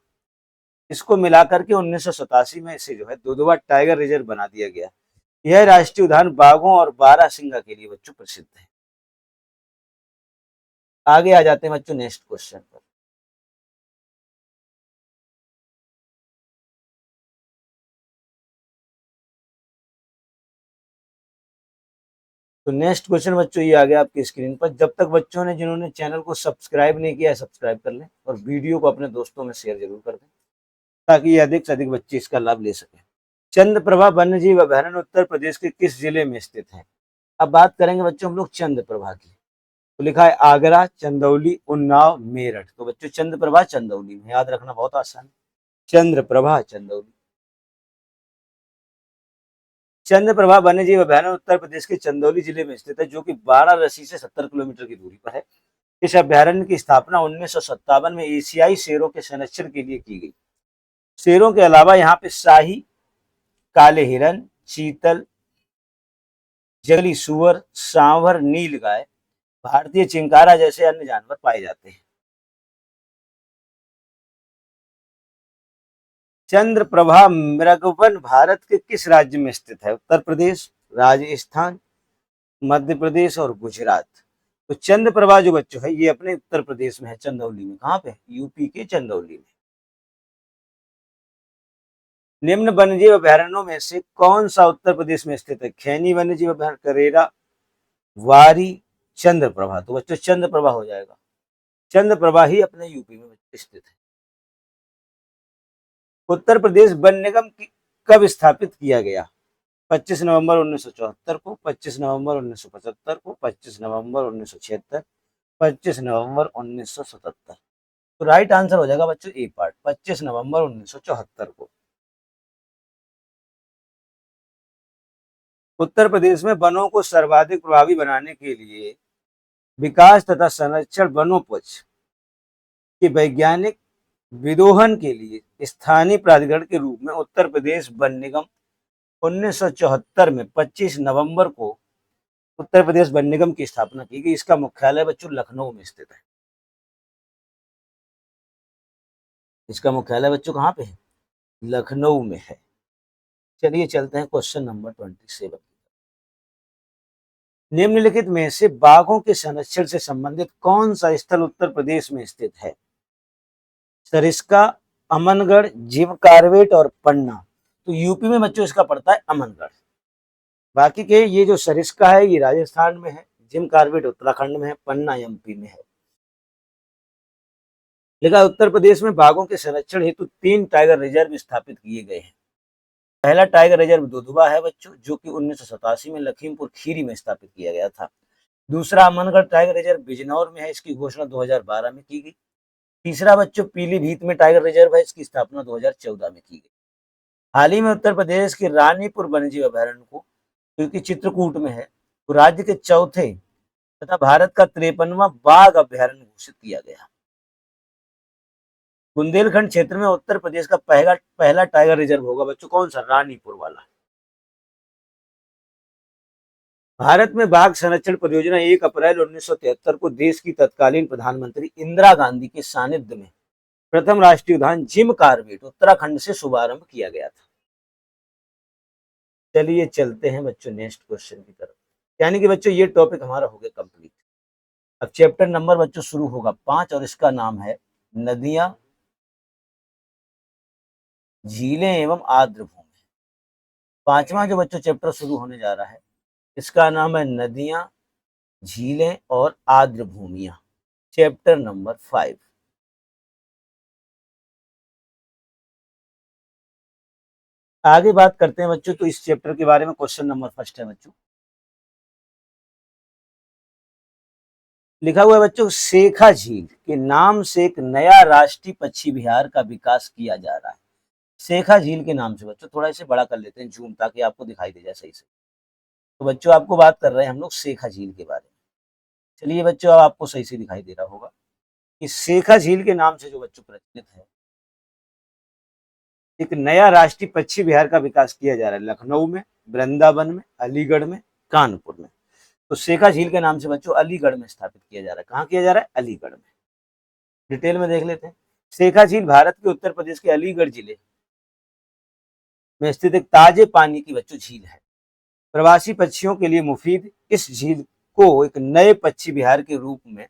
इसको मिलाकर के 1987 में इसे जो है दुधवा टाइगर रिजर्व बना दिया गया। यह राष्ट्रीय उद्यान बाघों और बारहसिंगा के लिए बच्चों प्रसिद्ध है। आगे आ जाते हैं बच्चों नेक्स्ट क्वेश्चन पर। तो नेक्स्ट क्वेश्चन बच्चों ये आ गया आपकी स्क्रीन पर। जब तक बच्चों ने जिन्होंने चैनल को सब्सक्राइब नहीं किया है सब्सक्राइब कर लें और वीडियो को अपने दोस्तों में शेयर जरूर कर दें ताकि अधिक से अधिक बच्चे इसका लाभ ले सकें। चंद्रप्रभा वन्यजीव अभयारण्य उत्तर प्रदेश के किस जिले में स्थित है? अब बात करेंगे बच्चों हम लोग चंद्रप्रभा की। तो लिखा है आगरा, चंदौली, उन्नाव, मेरठ। तो बच्चों चंद्रप्रभा चंदौली में, याद रखना बहुत आसान है, चंद्रप्रभा चंदौली। चंद्रप्रभा वन्यजीव अभयारण्य उत्तर प्रदेश के चंदौली जिले में स्थित है, जो कि वाराणसी से 70 किलोमीटर की दूरी पर है। इस अभयारण्य की स्थापना 1957 में एशियाई शेरों के संरक्षण के लिए की गई। शेरों के अलावा यहाँ पे शाही, काले हिरन, चीतल, जंगली सुअर, सांभर, नील गाय, भारतीय चिंकारा जैसे अन्य जानवर पाए जाते हैं। चंद्रप्रभा मृगवन भारत के किस राज्य में स्थित है? उत्तर प्रदेश, राजस्थान, मध्य प्रदेश और गुजरात। तो चंद्रप्रभा जो बच्चों है ये अपने उत्तर प्रदेश में है, चंदौली में। कहाँ पे? यूपी के चंदौली में। निम्न वन्यजीव अभयारण्यों में से कौन सा उत्तर प्रदेश में स्थित है? खैनी वन्यजीव अभयारण्य, करेरा, वारी, चंद्रप्रभा। तो बच्चों चंद्रप्रभा हो जाएगा। चंद्रप्रभा ही अपने यूपी में स्थित है। उत्तर प्रदेश वन निगम कब स्थापित किया गया? 25 नवंबर 1974 को, 25 नवंबर 1975 को, 25 नवंबर 1976, 25 नवंबर 1977। तो राइट आंसर हो जाएगा बच्चों ए पार्ट, 25 नवंबर 1974 को। उत्तर प्रदेश में वनों को सर्वाधिक प्रभावी बनाने के लिए विकास तथा संरक्षण वनोपज के वैज्ञानिक विदोहन के लिए स्थानीय प्राधिकरण के रूप में उत्तर प्रदेश वन निगम 1974 में 25 नवंबर को उत्तर प्रदेश वन निगम की स्थापना की गई। इसका मुख्यालय बच्चों लखनऊ में स्थित है। इसका मुख्यालय बच्चों कहाँ पे है? लखनऊ में है। चलिए चलते हैं क्वेश्चन नंबर 27। निम्नलिखित में से बाघों के संरक्षण से संबंधित कौन सा स्थल उत्तर प्रदेश में स्थित है? सरिस्का, अमनगढ़, जिम कार्बेट और पन्ना। तो यूपी में बच्चों इसका पड़ता है अमनगढ़। बाकी के ये जो सरिस्का है ये राजस्थान में है, जिम कार्बेट उत्तराखंड में है, पन्ना एमपी में है। लेकिन उत्तर प्रदेश में बाघों के संरक्षण हेतु 3 टाइगर रिजर्व स्थापित किए गए हैं। पहला टाइगर रिजर्व दुधवा है बच्चों, जो कि 1987 में लखीमपुर खीरी में स्थापित किया गया था। दूसरा अमनगढ़ टाइगर रिजर्व बिजनौर में है, इसकी घोषणा 2012 में की गई। तीसरा बच्चों पीलीभीत में टाइगर रिजर्व है, इसकी स्थापना 2014 में की गई। हाल ही में उत्तर प्रदेश के रानीपुर वन्यजीव अभयारण्य को, क्योंकि चित्रकूट में है, तो राज्य के चौथे तथा भारत का 53वां बाघ अभयारण्य घोषित किया गया। बुंदेलखंड क्षेत्र में उत्तर प्रदेश का पहला टाइगर रिजर्व होगा बच्चों, कौन सा? रानीपुर वाला। भारत में बाघ संरक्षण परियोजना 1 अप्रैल 1973 को देश की तत्कालीन प्रधानमंत्री इंदिरा गांधी के सानिध्य में प्रथम राष्ट्रीय उद्यान जिम कार्बेट उत्तराखंड से शुभारंभ किया गया था। चलिए चलते हैं बच्चों नेक्स्ट क्वेश्चन की तरफ। यानी कि बच्चों ये टॉपिक हमारा हो गया कंप्लीट। अब चैप्टर नंबर बच्चों शुरू होगा 5 और इसका नाम है नदियां, झीलें एवं आर्द्र भूमि। पांचवा जो बच्चों चैप्टर शुरू होने जा रहा है इसका नाम है नदियां, झीलें और आर्द्र भूमियां, चैप्टर नंबर 5। आगे बात करते हैं बच्चों, तो इस चैप्टर के बारे में क्वेश्चन नंबर फर्स्ट है बच्चों, लिखा हुआ है बच्चों, शेखा झील के नाम से एक नया राष्ट्रीय पक्षी विहार का विकास किया जा रहा है। शेखा झील के नाम से बच्चों, थोड़ा इसे बड़ा कर लेते हैं जूम, ताकि आपको दिखाई दे जाए सही से। तो बच्चों आपको बात कर रहे हैं हम लोग शेखा झील के बारे में। चलिए बच्चों अब आपको सही से दिखाई दे रहा होगा कि शेखा झील के नाम से जो बच्चों प्रचलित है, एक नया राष्ट्रीय पक्षी विहार का विकास किया जा रहा है लखनऊ में, वृंदावन में, अलीगढ़ में, कानपुर में। तो शेखा झील के नाम से बच्चों अलीगढ़ में स्थापित किया जा रहा है। कहाँ किया जा रहा है? अलीगढ़ में। डिटेल में देख लेते हैं। शेखा झील भारत के उत्तर प्रदेश के अलीगढ़ जिले में स्थित एक ताजे पानी की बच्चों झील है। प्रवासी पक्षियों के लिए मुफीद इस झील को एक नए पक्षी विहार के रूप में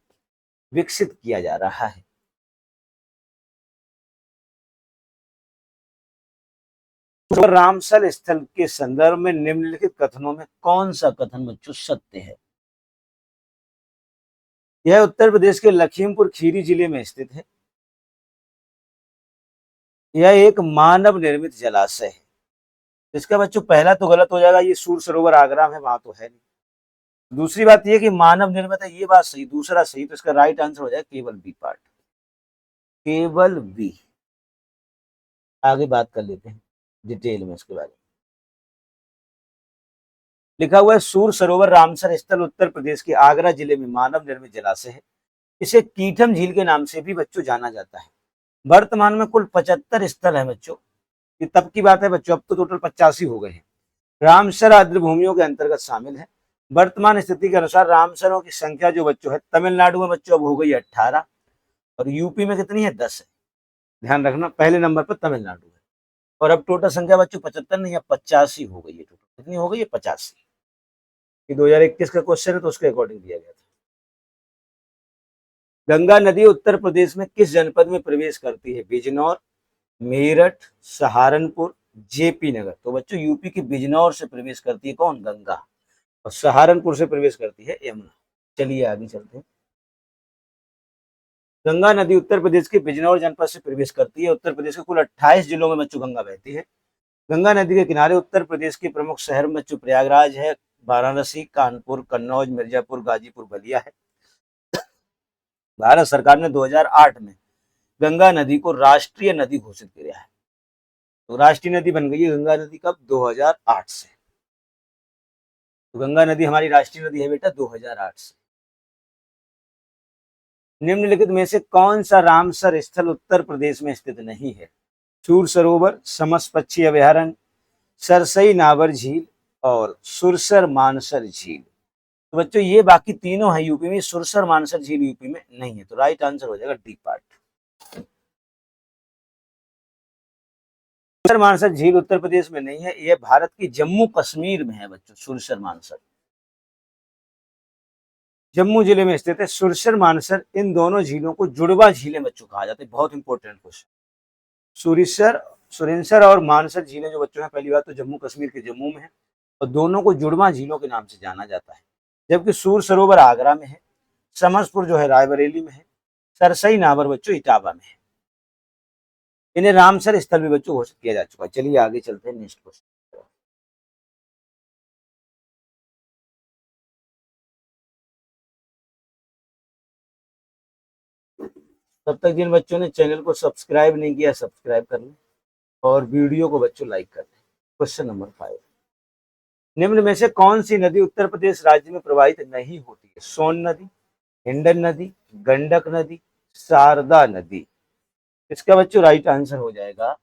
विकसित किया जा रहा है। रामसर स्थल के संदर्भ में निम्नलिखित कथनों में कौन सा कथन बच्चों सत्य है? यह उत्तर प्रदेश के लखीमपुर खीरी जिले में स्थित है। यह एक मानव निर्मित जलाशय है। इसका बच्चों पहला तो गलत हो जाएगा, ये सूर सरोवर आगरा में, वहां तो है नहीं। दूसरी बात ये कि मानव निर्मित है, ये बात सही। दूसरा सही, तो इसका राइट आंसर हो जाएगा केवल बी पार्ट, केवल बी। आगे बात कर लेते हैं डिटेल में इसके बारे में। लिखा हुआ है सूर सरोवर रामसर स्थल उत्तर प्रदेश के आगरा जिले में मानव निर्मित जलाशय है। इसे कीठम झील के नाम से भी बच्चों जाना जाता है। वर्तमान में कुल 75 स्थल है बच्चों, ये तब की बात है बच्चों, अब तो टोटल 85 हो गए हैं। रामसर आर्द्र भूमियों के अंतर्गत शामिल है। वर्तमान स्थिति के अनुसार रामसरों की संख्या जो बच्चों है तमिलनाडु में बच्चों अब हो गई 18 और यूपी में कितनी है? 10 है। ध्यान रखना पहले नंबर पर तमिलनाडु है। और अब टोटल संख्या बच्चों 75 नहीं, अब 85 हो गई है। टोटल कितनी हो गई है? 85। ये 2021 का क्वेश्चन है तो उसके अकॉर्डिंग दिया गया था। गंगा नदी उत्तर प्रदेश में किस जनपद में प्रवेश करती है? बिजनौर, मेरठ, सहारनपुर, जेपी नगर। तो बच्चों यूपी की बिजनौर से प्रवेश करती है कौन? गंगा। और सहारनपुर से प्रवेश करती है यमुना। चलिए आगे चलते हैं। गंगा नदी उत्तर प्रदेश के बिजनौर जनपद से प्रवेश करती है। उत्तर प्रदेश के कुल 28 जिलों में बच्चों गंगा बहती है। गंगा नदी के किनारे उत्तर प्रदेश के प्रमुख शहर में बच्चों प्रयागराज है, वाराणसी, कानपुर, कन्नौज, मिर्जापुर, गाजीपुर, बलिया है। भारत सरकार ने 2008 में गंगा नदी को राष्ट्रीय नदी घोषित किया है। तो राष्ट्रीय नदी बन गई है गंगा नदी कब? 2008 से। तो गंगा नदी हमारी राष्ट्रीय नदी है बेटा 2008 से। निम्नलिखित में से कौन सा रामसर स्थल उत्तर प्रदेश में स्थित नहीं है? सूर सरोवर, समस पक्षी अभयारण्य, सरसई नावर झील और सुरसर मानसर झील। तो बच्चों ये बाकी तीनों है यूपी में, सुरसर मानसर झील यूपी में नहीं है। तो राइट आंसर हो जाएगा डी पार्ट। सुरसर मानसर झील उत्तर प्रदेश में नहीं है, यह भारत की जम्मू कश्मीर में है बच्चों। सुरसर मानसर जम्मू जिले में स्थित है। सुरसर मानसर इन दोनों झीलों को जुड़वा झीलें बच्चों कहा जाता है। बहुत इंपॉर्टेंट क्वेश्चन। सुरिसर सुरिनसर और मानसर झीलें जो बच्चों हैं, पहली बात तो जम्मू कश्मीर के जम्मू में है और दोनों को जुड़वा झीलों के नाम से जाना जाता है। जबकि सूर सरोवर आगरा में है, समसपुर जो है रायबरेली में है, सरसई नावर बच्चों इटावा में है। इन्हें रामसर स्थल भी बच्चों घोषित किया जा चुका है। चलिए आगे चलते हैं नेक्स्ट क्वेश्चन। तब तक जिन बच्चों ने चैनल को सब्सक्राइब नहीं किया सब्सक्राइब कर लें और वीडियो को बच्चों लाइक कर दें। क्वेश्चन नंबर 5, निम्न में से कौन सी नदी उत्तर प्रदेश राज्य में प्रवाहित नहीं होती है? सोन नदी, हिंडन नदी, गंडक नदी, शारदा नदी। इसका बच्चों राइट आंसर हो जाएगा,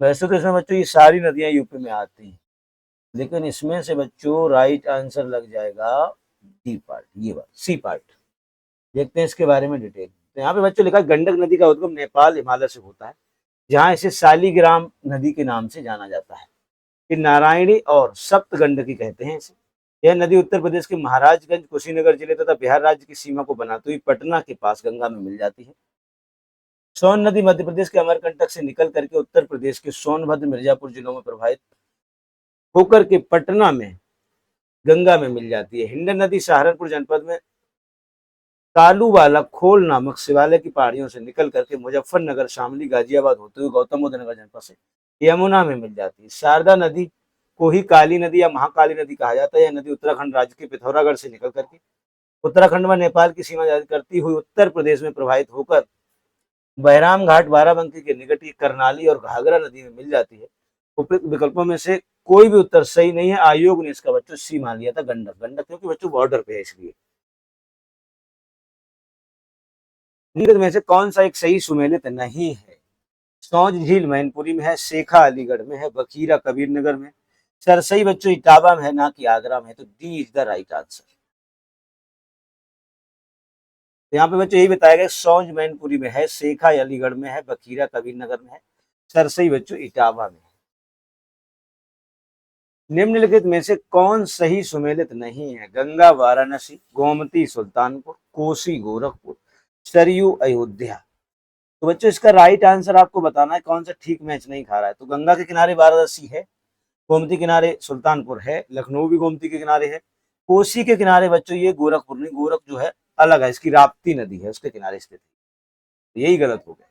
वैसे तो इसमें बच्चों ये सारी नदियां यूपी में आती हैं, लेकिन इसमें से बच्चों राइट आंसर लग जाएगा डी पार्ट, ये बात सी पार्ट। देखते हैं इसके बारे में डिटेल। तो यहाँ पे बच्चों लिखा है गंडक नदी का उद्गम नेपाल हिमालय से होता है, जहाँ इसे शालिग्राम नदी के नाम से जाना जाता है। ये नारायणी और सप्त गंडकी कहते हैं इसे। यह नदी उत्तर प्रदेश के महाराजगंज, कुशीनगर जिले तथा बिहार राज्य की सीमा को बनाती हुई पटना के पास गंगा में मिल जाती है। सोन नदी मध्य प्रदेश के अमरकंटक से निकल करके उत्तर प्रदेश के सोनभद्र, मिर्जापुर जिलों में प्रवाहित होकर के पटना में गंगा में मिल जाती है। हिंडन नदी सहारनपुर जनपद में कालूवाला खोल नामक शिवालय की पहाड़ियों से निकल करके मुजफ्फरनगर, शामली, गाजियाबाद होते हुए गौतम बुद्ध नगर जनपद से यमुना में मिल जाती है। शारदा नदी को ही काली नदी या महाकाली नदी कहा जाता है। यह नदी उत्तराखंड राज्य के पिथौरागढ़ से निकल करके उत्तराखंड व नेपाल की सीमा जारी करती हुई उत्तर प्रदेश में प्रवाहित होकर बहराम घाट, बाराबंकी के निकट ही करनाली और घाघरा नदी में मिल जाती है। उपयुक्त विकल्पों में से कोई भी उत्तर सही नहीं है। आयोग ने इसका बच्चों सी मान लिया था, गंडक। गंडक क्योंकि बच्चों बॉर्डर पे है इसलिए। निम्नलिखित में से कौन सा एक सही सुमेलित नहीं है? सौज झील मैनपुरी में है, शेखा अलीगढ़ में है, बखीरा कबीर नगर में, सरसई बच्चों इटावा में है, ना कि आगरा में है। तो D is the right answer. तो यहाँ पे बच्चों यही बताया गया, सौज मैनपुरी में है, शेखा अलीगढ़ में है, बखीरा कबीर नगर में है, सरसई बच्चों इटावा में है। निम्नलिखित में से कौन सही सुमेलित नहीं है? गंगा वाराणसी, गोमती सुल्तानपुर, कोसी गोरखपुर, सरयू अयोध्या। तो बच्चों इसका राइट आंसर आपको बताना है, कौन सा ठीक मैच नहीं खा रहा है। तो गंगा के किनारे वाराणसी है, गोमती किनारे सुल्तानपुर है, लखनऊ भी गोमती के किनारे है, कोसी के किनारे बच्चों ये गोरखपुर नहीं, गोरख जो है अलग है, इसकी राप्ती नदी है उसके किनारे स्थित है। यही गलत हो गया।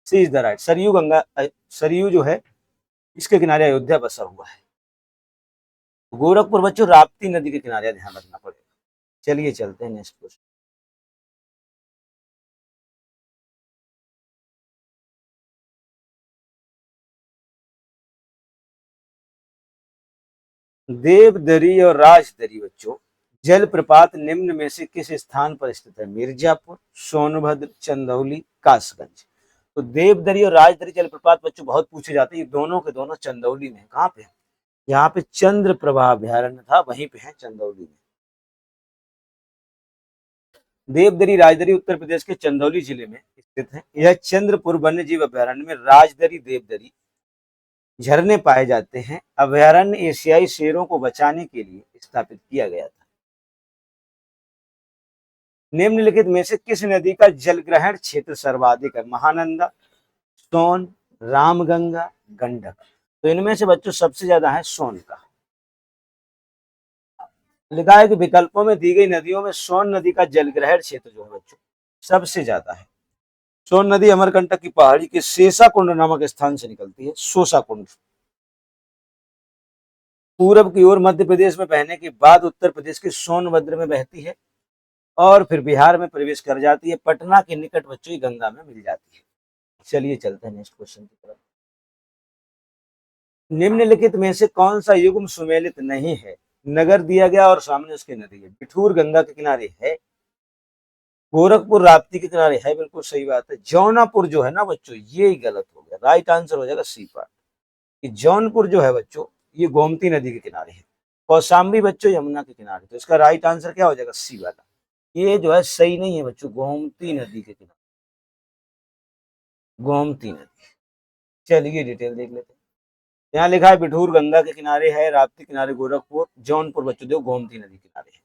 C is the right. Saryu Ganga, Saryu जो है इसके किनारे अयोध्या बसा हुआ है। गोरखपुर बच्चों राप्ती नदी के किनारे, ध्यान रखना पड़ेगा। चलिए चलते हैं नेक्स्ट क्वेश्चन। देवदरी और राजदरी बच्चों जलप्रपात निम्न में से किस स्थान पर स्थित है? मिर्जापुर, सोनभद्र, चंदौली, कासगंज। तो देवदरी और राजदरी जलप्रपात बच्चों बहुत पूछे जाते हैं। ये दोनों के दोनों चंदौली में है। कहाँ पे? यहाँ पे चंद्र प्रभा अभ्यारण्य था, वहीं पे है चंदौली में। देवदरी राजदरी उत्तर प्रदेश के चंदौली जिले में स्थित है। यह चंद्रपुर वन्य जीव अभ्यारण्य में राजदरी देवदरी झरने पाए जाते हैं। अभ्यारण्य एशियाई शेरों को बचाने के लिए स्थापित किया गया था। निम्नलिखित में से किस नदी का जलग्रहण क्षेत्र सर्वाधिक है? महानंदा, सोन, रामगंगा, गंडक। तो इनमें से बच्चों सबसे ज्यादा है सोन का। लिखा है कि विकल्पों में दी गई नदियों में सोन नदी का जलग्रहण क्षेत्र जो है बच्चों सबसे ज्यादा है। सोन नदी अमरकंटक की पहाड़ी के शेषाकुंड नामक स्थान से निकलती है। सोसाकुंड पूरब की ओर मध्य प्रदेश में बहने के बाद उत्तर प्रदेश के सोनभद्र में बहती है और फिर बिहार में प्रवेश कर जाती है। पटना के निकट बच्चों गंगा में मिल जाती है। चलिए चलते हैं नेक्स्ट क्वेश्चन की तरफ। निम्नलिखित में से कौन सा युग्म सुमेलित नहीं है? नगर दिया गया और सामने उसके नदी है। बिठूर गंगा के किनारे है, गोरखपुर राप्ती के किनारे है, बिल्कुल सही बात है। जौनापुर जो है ना बच्चों ये गलत हो गया, राइट आंसर हो जाएगा सी पार्ट कि जौनपुर जो है बच्चों ये गोमती नदी के किनारे है। कौशाम्बी बच्चों यमुना के किनारे। तो इसका राइट आंसर क्या हो जाएगा? सी वाला। ये जो है सही नहीं है बच्चों, गोमती नदी के किनारे, गोमती नदी। चलिए डिटेल देख लेते हैं। यहाँ लिखा है बिठूर गंगा के किनारे है, राप्ती किनारे गोरखपुर, जौनपुर बच्चों देखो गोमती नदी किनारे है,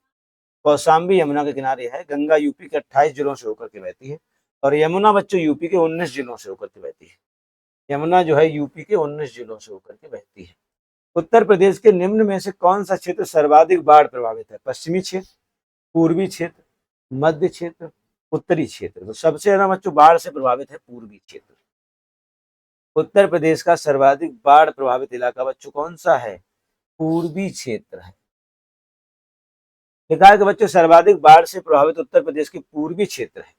कौशाम्बी यमुना के किनारे है। गंगा यूपी के 28 जिलों से होकर के बहती है और यमुना बच्चों यूपी के 19 जिलों से होकर के बहती है। यमुना जो है यूपी के 19 जिलों से होकर के बहती है। उत्तर प्रदेश के निम्न में से कौन सा क्षेत्र सर्वाधिक बाढ़ प्रभावित है? पश्चिमी क्षेत्र, पूर्वी क्षेत्र, मध्य क्षेत्र, उत्तरी क्षेत्र। तो सबसे ज्यादा बच्चों बाढ़ से प्रभावित है पूर्वी क्षेत्र। उत्तर प्रदेश का सर्वाधिक बाढ़ प्रभावित इलाका बच्चों कौन सा है? पूर्वी क्षेत्र है। लिखा है कि बच्चों सर्वाधिक बाढ़ से प्रभावित उत्तर प्रदेश के पूर्वी क्षेत्र है।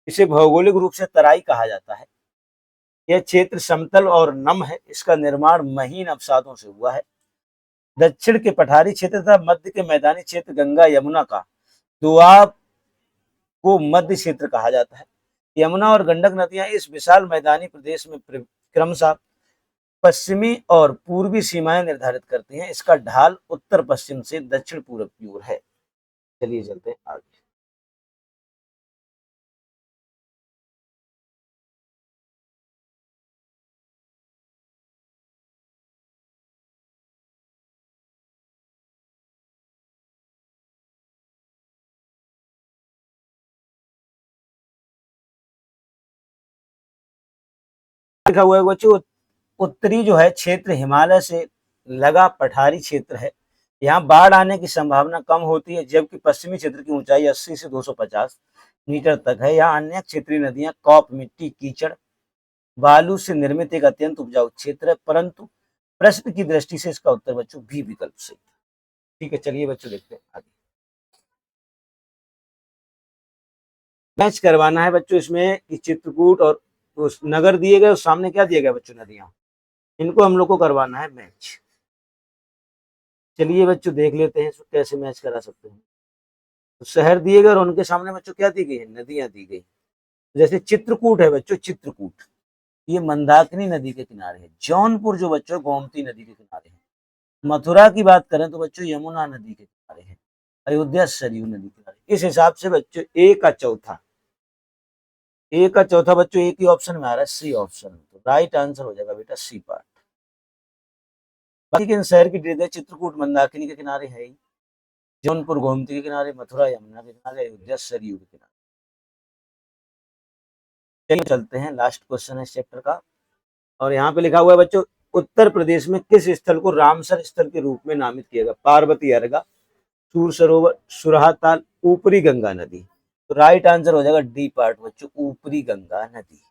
इसे भौगोलिक रूप से तराई कहा जाता है। यह क्षेत्र समतल और नम है। इसका निर्माण महीन अवसादों से हुआ है। दक्षिण के पठारी क्षेत्र तथा मध्य के मैदानी क्षेत्र गंगा यमुना का दोआब को मध्य क्षेत्र कहा जाता है। यमुना और गंडक नदियां इस विशाल मैदानी प्रदेश में क्रमशः पश्चिमी और पूर्वी सीमाएं निर्धारित करती हैं। इसका ढाल उत्तर पश्चिम से दक्षिण पूर्व की ओर है। चलिए चलते हैं आगे। लिखा हुआ है बच्चों, उत्तरी जो है क्षेत्र हिमालय से लगा पठारी क्षेत्र है। यहाँ बाढ़ आने की संभावना कम होती है, जबकि पश्चिमी क्षेत्र की ऊंचाई 80 से 250 मीटर तक है। यहाँ अन्य क्षेत्रीय नदियां कॉप मिट्टी कीचड़ बालू से निर्मित एक अत्यंत उपजाऊ क्षेत्र है, परंतु प्रश्न की दृष्टि से इसका उत्तर बच्चों बी विकल्प से। ठीक है, चलिए बच्चों देखते हैं आगे। मैच करवाना है बच्चों इसमें कि चित्रकूट और उस नगर दिए गए, उस सामने क्या दिया गया बच्चों, नदियां। इनको हम लोग को करवाना है मैच। चलिए बच्चों देख लेते हैं इसको कैसे मैच करा सकते हैं। तो शहर दिए गए और उनके सामने बच्चों क्या दी गई है, नदियां दी गई। जैसे चित्रकूट है बच्चों, चित्रकूट ये मंदाकिनी नदी के किनारे है। जौनपुर जो बच्चों गोमती नदी के किनारे है। मथुरा की बात करें तो बच्चों यमुना नदी के किनारे है। अयोध्या सरयू नदी के किनारे। इस हिसाब से बच्चों ए का चौथा बच्चों एक ही ऑप्शन में आ रहा है, सी ऑप्शन। तो राइट आंसर हो जाएगा बेटा सी पार्ट। बाकी के शहर की डिटेल चित्रकूट मंदाकिनी के किनारे है ही, जौनपुर गोमती के किनारे, मथुरा यमुना के किनारे, अयोध्या सरयू के किनारे। चलिए चलते हैं, लास्ट क्वेश्चन है इस चैप्टर का। और यहाँ पे लिखा हुआ है बच्चों, उत्तर प्रदेश में किस स्थल को रामसर स्थल के रूप में नामित किया गया। पार्वती अर्गा, सूर सरोवर, सुरहाताल, ऊपरी गंगा नदी। तो राइट आंसर हो जाएगा डी पार्ट बच्चों, ऊपरी गंगा नदी।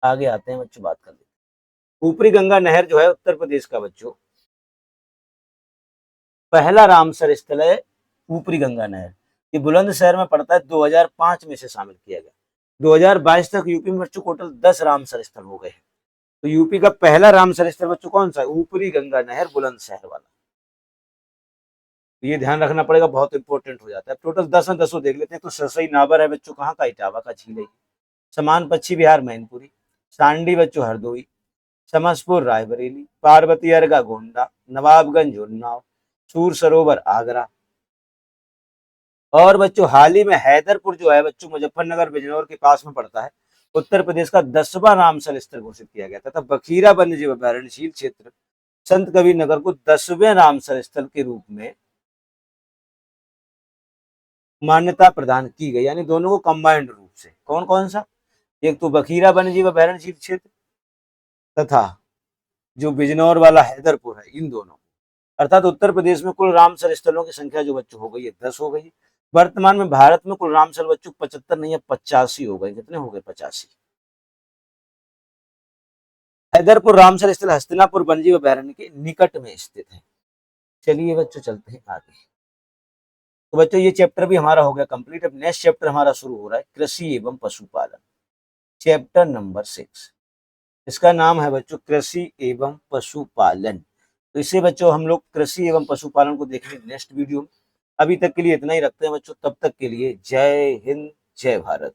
आगे आते हैं बच्चों, बात कर लेते हैं। ऊपरी गंगा नहर जो है उत्तर प्रदेश का बच्चों पहला रामसर स्थल है। ऊपरी गंगा नहर ये बुलंदशहर में पड़ता है। 2005 में से शामिल किया गया। 2022 तक यूपी में बच्चों टोटल 10 रामसर स्थल हो गए। तो यूपी का पहला रामसर स्थल बच्चों कौन सा है, ऊपरी गंगा नहर बुलंदशहर वाला। तो ये ध्यान रखना पड़ेगा, बहुत इंपॉर्टेंट हो जाता है। टोटल 10 है, 10 देख लेते हैं। तो सरसई नाबर है बच्चों कहाँ का, इटावा का झील है। समान पक्षी विहार मैनपुरी, सांडी बच्चों हरदोई, समसपुर रायबरेली, पार्वती अर्गा गोंडा, नवाबगंज उन्नाव, सूर सरोवर आगरा। और बच्चों हाल ही में हैदरपुर जो है बच्चों मुजफ्फरनगर बिजनौर के पास में पड़ता है। उत्तर प्रदेश का 10वां रामसर स्थल घोषित किया गया था। बखीरा वन्यजीव अभ्यारण्यशील क्षेत्र संत कबीर नगर को 10वें रामसर स्थल के रूप में मान्यता प्रदान की गई, यानी दोनों को कंबाइंड रूप से। कौन कौन सा, एक तो बखीरा वन्यजीव अभ्यारण्यशील क्षेत्र तथा जो बिजनौर वाला हैदरपुर है, इन दोनों। अर्थात उत्तर प्रदेश में कुल रामसर स्थलों की संख्या जो बच्चों हो गई है 10 हो गई। वर्तमान में भारत में कुल रामसर बच्चों 75 नहीं है 85 हो गए। कितने हो गए, 85। हैदरपुर रामसर स्थल हस्तिनापुर वन्यजीव अभ्यारण्य के निकट में स्थित है। चलिए बच्चों चलते हैं आगे। तो बच्चों ये चैप्टर भी हमारा हो गया कंप्लीट। अब नेक्स्ट चैप्टर हमारा शुरू हो रहा है, कृषि एवं पशुपालन, चैप्टर नंबर 6। इसका नाम है बच्चों कृषि एवं पशुपालन। तो इसे बच्चों हम लोग कृषि एवं पशुपालन को देखेंगे नेक्स्ट वीडियो में। अभी तक के लिए इतना ही रखते हैं बच्चों। तब तक के लिए जय हिंद, जय भारत।